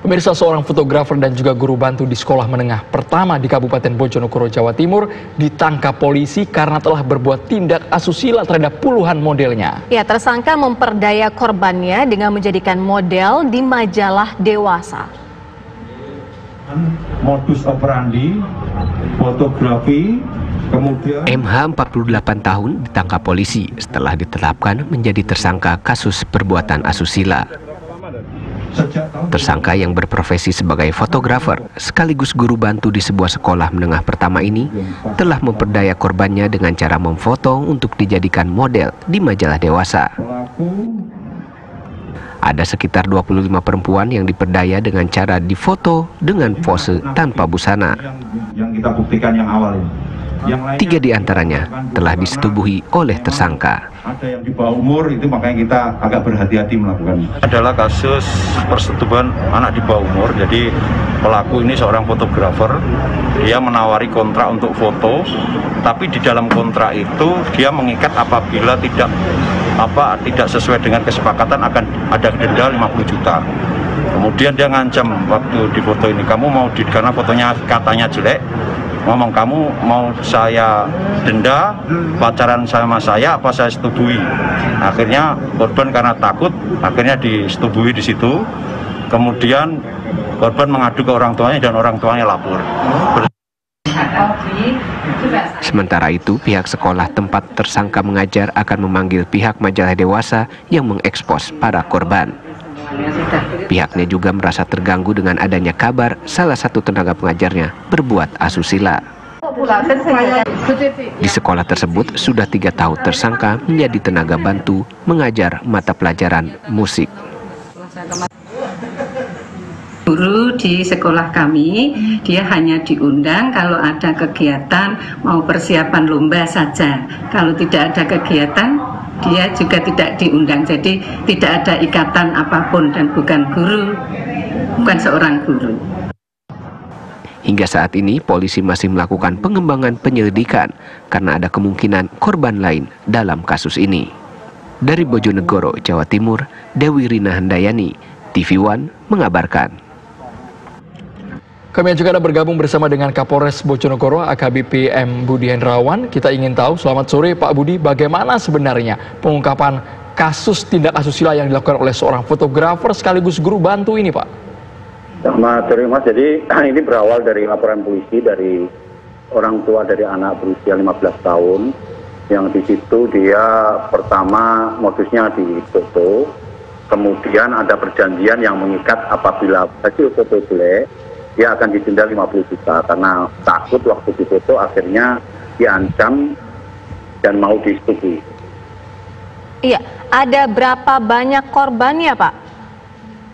Pemirsa, seorang fotografer dan juga guru bantu di sekolah menengah pertama di Kabupaten Bojonegoro, Jawa Timur ditangkap polisi karena telah berbuat tindak asusila terhadap puluhan modelnya. Ya, tersangka memperdaya korbannya dengan menjadikan model di majalah dewasa. Modus operandi, fotografi, kemudian MH 48 tahun ditangkap polisi setelah ditetapkan menjadi tersangka kasus perbuatan asusila. Tersangka yang berprofesi sebagai fotografer sekaligus guru bantu di sebuah sekolah menengah pertama ini telah memperdaya korbannya dengan cara memfoto untuk dijadikan model di majalah dewasa. Ada sekitar 25 perempuan yang diperdaya dengan cara difoto dengan pose tanpa busana. Yang kita buktikan yang awal ini. 3 di antaranya telah disetubuhi oleh tersangka. Ada yang di bawah umur, itu makanya kita agak berhati-hati melakukannya. Adalah kasus persetubuhan anak di bawah umur. Jadi pelaku ini seorang fotografer, dia menawari kontrak untuk foto, tapi di dalam kontrak itu dia mengikat apabila tidak sesuai dengan kesepakatan akan ada denda 50 juta. Kemudian dia ngancam waktu di foto ini, kamu mau karena fotonya katanya jelek, ngomong kamu mau saya denda, pacaran sama saya apa saya setubui. Akhirnya korban karena takut, akhirnya disetubui di situ. Kemudian korban mengadu ke orang tuanya dan orang tuanya lapor. Sementara itu, pihak sekolah tempat tersangka mengajar akan memanggil pihak majalah dewasa yang mengekspos para korban. Pihaknya juga merasa terganggu dengan adanya kabar salah satu tenaga pengajarnya berbuat asusila. Di sekolah tersebut sudah 3 tahun tersangka menjadi tenaga bantu mengajar mata pelajaran musik. Guru di sekolah kami, dia hanya diundang kalau ada kegiatan mau persiapan lomba saja. Kalau tidak ada kegiatan, dia juga tidak diundang. Jadi tidak ada ikatan apapun dan bukan guru, bukan seorang guru. Hingga saat ini polisi masih melakukan pengembangan penyelidikan karena ada kemungkinan korban lain dalam kasus ini. Dari Bojonegoro, Jawa Timur, Dewi Rina Handayani, TV One mengabarkan. Kami juga ada bergabung bersama dengan Kapolres Bojonegoro AKBP M. Budi Hendrawan. Kita ingin tahu, selamat sore Pak Budi, bagaimana sebenarnya pengungkapan kasus tindak asusila yang dilakukan oleh seorang fotografer sekaligus guru bantu ini, Pak? Selamat sore Mas, jadi ini berawal dari laporan polisi dari orang tua dari anak berusia 15 tahun yang di situ dia pertama modusnya difoto, kemudian ada perjanjian yang mengikat apabila hasil foto jelek dia akan didenda 50 juta karena takut waktu difoto akhirnya diancam dan mau disetujui. Iya, ada berapa banyak korbannya, Pak?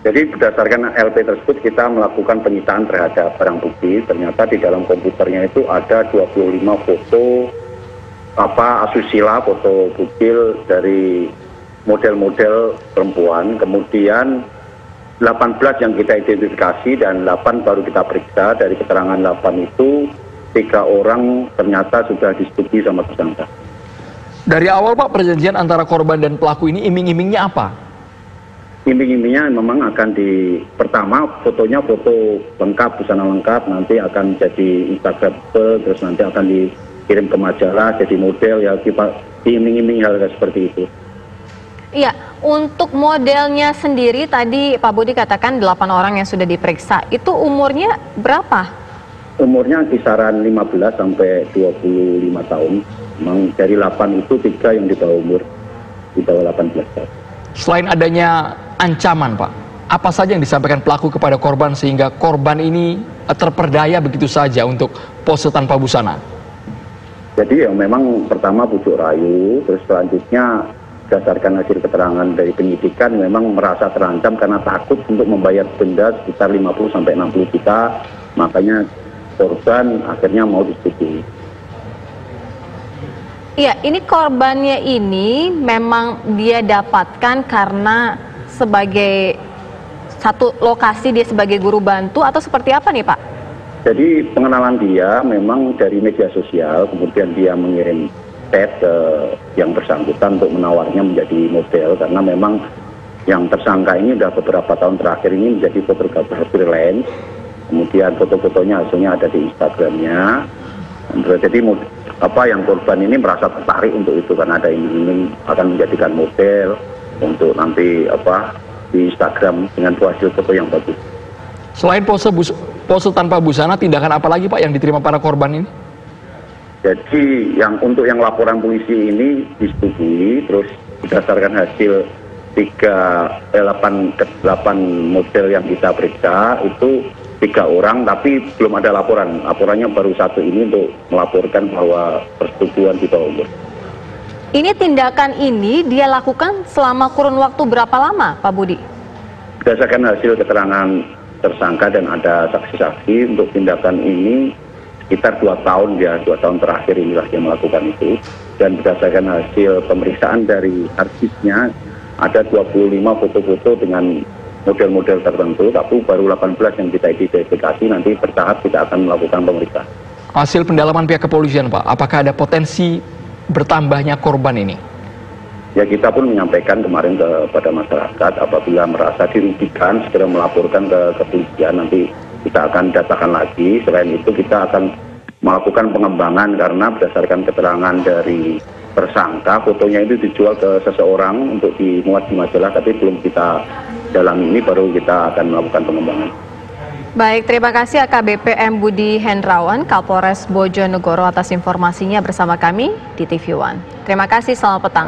Jadi berdasarkan LP tersebut kita melakukan penyitaan terhadap barang bukti. Ternyata di dalam komputernya itu ada 25 foto asusila, foto bukil dari model-model perempuan. Kemudian 18 yang kita identifikasi dan 8 baru kita periksa. Dari keterangan 8 itu 3 orang ternyata sudah disetujui sama tersangka. Dari awal Pak, perjanjian antara korban dan pelaku ini iming-imingnya apa? Iming-imingnya memang akan pertama fotonya foto lengkap, busana lengkap, nanti akan jadi Instagramable, terus nanti akan dikirim ke majalah jadi model, ya diiming-iming hal seperti itu. Iya, untuk modelnya sendiri tadi Pak Budi katakan 8 orang yang sudah diperiksa, itu umurnya berapa? Umurnya kisaran 15 sampai 25 tahun. Memang dari 8 itu 3 yang di bawah umur, di bawah 18 tahun. Selain adanya ancaman, Pak, apa saja yang disampaikan pelaku kepada korban sehingga korban ini terperdaya begitu saja untuk pose tanpa busana? Jadi ya memang pertama bujuk rayu, terus selanjutnya berdasarkan hasil keterangan dari penyidikan memang merasa terancam karena takut untuk membayar denda sekitar 50-60 juta, makanya korban akhirnya mau disetujui. Iya, ini korbannya ini memang dia dapatkan karena sebagai satu lokasi dia sebagai guru bantu atau seperti apa nih Pak? Jadi pengenalan dia memang dari media sosial, kemudian dia mengirim chat ke yang bersangkutan untuk menawarnya menjadi model karena memang yang tersangka ini sudah beberapa tahun terakhir ini menjadi fotografer freelance. Kemudian foto-fotonya hasilnya ada di Instagramnya. Jadi yang korban ini merasa tertarik untuk itu karena ada ini akan menjadikan model untuk nanti di Instagram dengan hasil foto yang bagus. Selain pose tanpa busana, tindakan apa lagi Pak yang diterima para korban ini? Jadi untuk yang laporan polisi ini disetujui, terus berdasarkan hasil 8 model yang kita periksa itu 3 orang, tapi belum ada laporan. Laporannya baru 1 ini untuk melaporkan bahwa persetubuhan di bawah umur. Ini tindakan ini dia lakukan selama kurun waktu berapa lama, Pak Budi? Berdasarkan hasil keterangan tersangka dan ada saksi-saksi, untuk tindakan ini sekitar 2 tahun ya, 2 tahun terakhir inilah dia melakukan itu. Dan berdasarkan hasil pemeriksaan dari artisnya, ada 25 foto-foto dengan model-model tertentu, tapi baru 18 yang kita identifikasi. Nanti bertahap kita akan melakukan pemeriksaan. Hasil pendalaman pihak kepolisian Pak, apakah ada potensi bertambahnya korban ini? Ya, kita pun menyampaikan kemarin kepada masyarakat, apabila merasa dirugikan segera melaporkan ke kepolisian. Nanti kita akan datakan lagi. Selain itu kita akan melakukan pengembangan karena berdasarkan keterangan dari tersangka, fotonya itu dijual ke seseorang untuk dimuat di majalah, tapi belum kita dalami, ini baru kita akan melakukan pengembangan. Baik, terima kasih AKBP M. Budi Hendrawan, Kapolres Bojonegoro atas informasinya bersama kami di TV One. Terima kasih, selamat petang.